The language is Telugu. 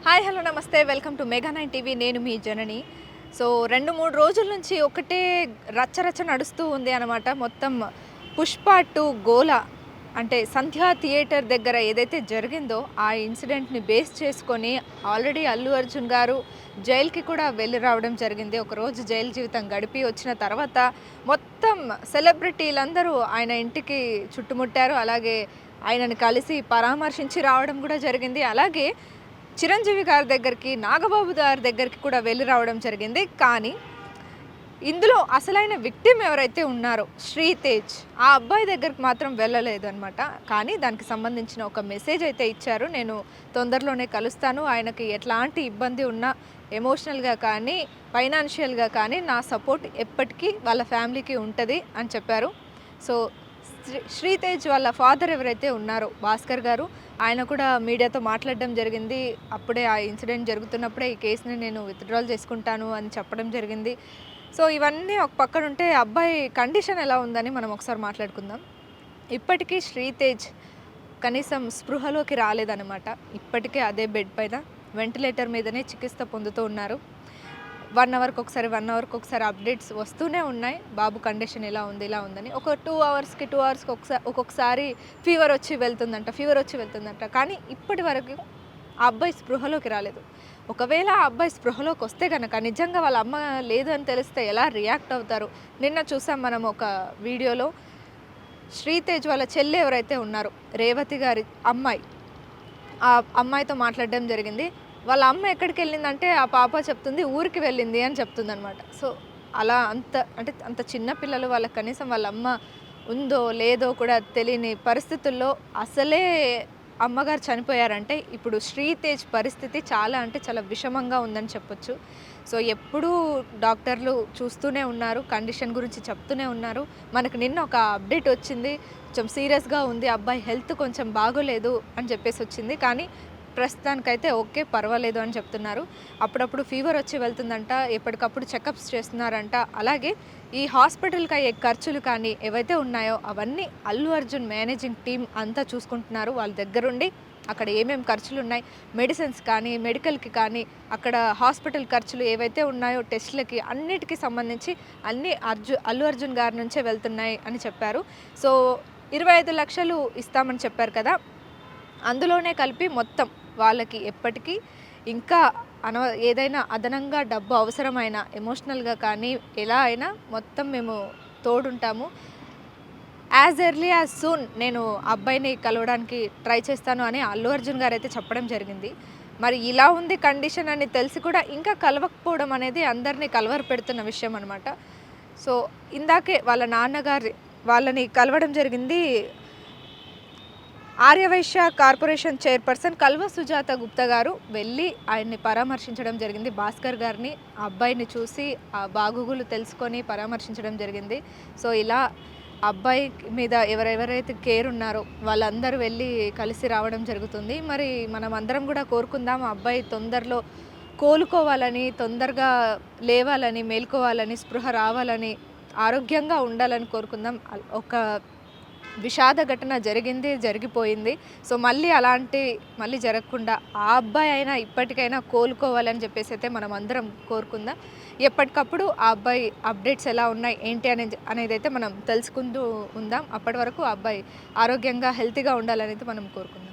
హాయ్ హలో నమస్తే వెల్కమ్ టు మెగా 9 టీవీ. నేను మీ జనని. సో 2-3 రోజుల నుంచి ఒకటే రచ్చరచ్చ నడుస్తూ ఉంది అనమాట. మొత్తం పుష్ప 2 గోల అంటే సంధ్యా థియేటర్ దగ్గర ఏదైతే జరిగిందో ఆ ఇన్సిడెంట్ని బేస్ చేసుకొని ఆల్రెడీ అల్లు అర్జున్ గారు జైలుకి కూడా వెళ్ళి రావడం జరిగింది. ఒకరోజు జైలు జీవితం గడిపి వచ్చిన తర్వాత మొత్తం సెలబ్రిటీలందరూ ఆయన ఇంటికి చుట్టుముట్టారు. అలాగే ఆయనను కలిసి పరామర్శించి రావడం కూడా జరిగింది. అలాగే చిరంజీవి గారి దగ్గరికి, నాగబాబు గారి దగ్గరికి కూడా వెళ్ళి రావడం జరిగింది. కానీ ఇందులో అసలైన విక్టిమ్ ఎవరైతే ఉన్నారో శ్రీతేజ్, ఆ అబ్బాయి దగ్గరికి మాత్రం వెళ్ళలేదు అనమాట. కానీ దానికి సంబంధించిన ఒక మెసేజ్ అయితే ఇచ్చారు. నేను తొందరలోనే కలుస్తాను, ఆయనకి ఎట్లాంటి ఇబ్బంది ఉన్నా ఎమోషనల్గా కానీ ఫైనాన్షియల్గా కానీ నా సపోర్ట్ ఎప్పటికీ వాళ్ళ ఫ్యామిలీకి ఉంటుంది అని చెప్పారు. సో శ్రీతేజ్ వాళ్ళ ఫాదర్ ఎవరైతే ఉన్నారో భాస్కర్ గారు, ఆయన కూడా మీడియాతో మాట్లాడడం జరిగింది. అప్పుడే ఆ ఇన్సిడెంట్ జరుగుతున్నప్పుడే ఈ కేసుని నేను విత్డ్రాల్ చేసుకుంటాను అని చెప్పడం జరిగింది. సో ఇవన్నీ ఒక పక్కన ఉంటే అబ్బాయి కండిషన్ ఎలా ఉందని మనం ఒకసారి మాట్లాడుకుందాం. ఇప్పటికీ శ్రీతేజ్ కనీసం స్పృహలోకి రాలేదన్నమాట. ఇప్పటికే అదే బెడ్ పైన వెంటిలేటర్ మీదనే చికిత్స పొందుతూ ఉన్నారు. 1 అవర్కి ఒకసారి అప్డేట్స్ వస్తూనే ఉన్నాయి. బాబు కండిషన్ ఇలా ఉంది ఇలా ఉందని. ఒక 2 అవర్స్కి ఒక్కొక్కసారి ఫీవర్ వచ్చి వెళ్తుందంట. కానీ ఇప్పటి వరకు ఆ అబ్బాయి స్పృహలోకి రాలేదు. ఒకవేళ ఆ అబ్బాయి స్పృహలోకి వస్తే కనుక నిజంగా వాళ్ళ అమ్మ లేదు అని తెలిస్తే ఎలా రియాక్ట్ అవుతారు? నిన్న చూసాం మనం ఒక వీడియోలో. శ్రీతేజ్ వాళ్ళ చెల్లి ఎవరైతే ఉన్నారో రేవతి గారి అమ్మాయి, ఆ అమ్మాయితో మాట్లాడడం జరిగింది. వాళ్ళ అమ్మ ఎక్కడికి వెళ్ళిందంటే ఆ పాప చెప్తుంది ఊరికి వెళ్ళింది అని చెప్తుందనమాట. సో అలా అంత చిన్న పిల్లలు, వాళ్ళకి కనీసం వాళ్ళ అమ్మ ఉందో లేదో కూడా తెలియని పరిస్థితుల్లో అసలే అమ్మగారు చనిపోయారంటే ఇప్పుడు శ్రీతేజ్ పరిస్థితి చాలా విషమంగా ఉందని చెప్పొచ్చు. సో ఎప్పుడూ డాక్టర్లు చూస్తూనే ఉన్నారు, కండిషన్ గురించి చెప్తూనే ఉన్నారు. మనకు నిన్న ఒక అప్డేట్ వచ్చింది, కొంచెం సీరియస్గా ఉంది, అబ్బాయి హెల్త్ కొంచెం బాగోలేదు అని చెప్పేసి వచ్చింది. కానీ ప్రస్తుతానికైతే ఓకే, పర్వాలేదు అని చెప్తున్నారు. అప్పుడప్పుడు ఫీవర్ వచ్చి వెళ్తుందంట, ఎప్పటికప్పుడు చెకప్స్ చేస్తున్నారంట. అలాగే ఈ హాస్పిటల్కి అయ్యే ఖర్చులు కానీ ఏవైతే ఉన్నాయో అవన్నీ అల్లు అర్జున్ మేనేజింగ్ టీం అంతా చూసుకుంటున్నారు. వాళ్ళ దగ్గరుండి అక్కడ ఏమేమి ఖర్చులు ఉన్నాయి, మెడిసిన్స్ కానీ మెడికల్కి కానీ అక్కడ హాస్పిటల్ ఖర్చులు ఏవైతే ఉన్నాయో టెస్ట్లకి అన్నిటికీ సంబంధించి అన్నీ అల్లు అర్జున్ గారి నుంచే వెళ్తున్నాయి అని చెప్పారు. సో 25 లక్షలు ఇస్తామని చెప్పారు కదా, అందులోనే కలిపి మొత్తం వాళ్ళకి ఎప్పటికీ ఇంకా ఏదైనా అదనంగా డబ్బు అవసరమైన ఎమోషనల్గా కానీ ఎలా అయినా మొత్తం మేము తోడుంటాము. యాజ్ ఎర్లీ యాజ్ సూన్ నేను అబ్బాయిని కలవడానికి ట్రై చేస్తాను అని అల్లు అర్జున్ గారు అయితే చెప్పడం జరిగింది. మరి ఇలా ఉంది కండిషన్ అని తెలిసి కూడా ఇంకా కలవకపోవడం అనేది అందరినీ కలవర పెడుతున్న విషయం అనమాట. సో ఇందాకే వాళ్ళ నాన్నగారి వాళ్ళని కలవడం జరిగింది. ఆర్యవైశ్య కార్పొరేషన్ చైర్పర్సన్ కల్వ సుజాత గుప్తా గారు వెళ్ళి ఆయన్ని పరామర్శించడం జరిగింది. భాస్కర్ గారిని, ఆ అబ్బాయిని చూసి ఆ బాగోగులు తెలుసుకొని పరామర్శించడం జరిగింది. సో ఇలా అబ్బాయి మీద ఎవరెవరైతే కేర్ ఉన్నారో వాళ్ళందరూ వెళ్ళి కలిసి రావడం జరుగుతుంది. మరి మనం అందరం కూడా కోరుకుందాం ఆ అబ్బాయి తొందరలో కోలుకోవాలని, తొందరగా లేవాలని, మేల్కోవాలని, స్పృహ రావాలని, ఆరోగ్యంగా ఉండాలని కోరుకుందాం. ఒక విషాద ఘటన జరిగిపోయింది. సో మళ్ళీ జరగకుండా ఆ అబ్బాయి అయినా ఇప్పటికైనా కోలుకోవాలని చెప్పేసి అయితే మనం అందరం కోరుకుందాం. ఎప్పటికప్పుడు ఆ అబ్బాయి అప్డేట్స్ ఎలా ఉన్నాయి ఏంటి అనేది అయితే మనం తెలుసుకుంటూ ఉందాం. అప్పటి వరకు ఆ అబ్బాయి ఆరోగ్యంగా హెల్తీగా ఉండాలని అయితే మనం కోరుకుందాం.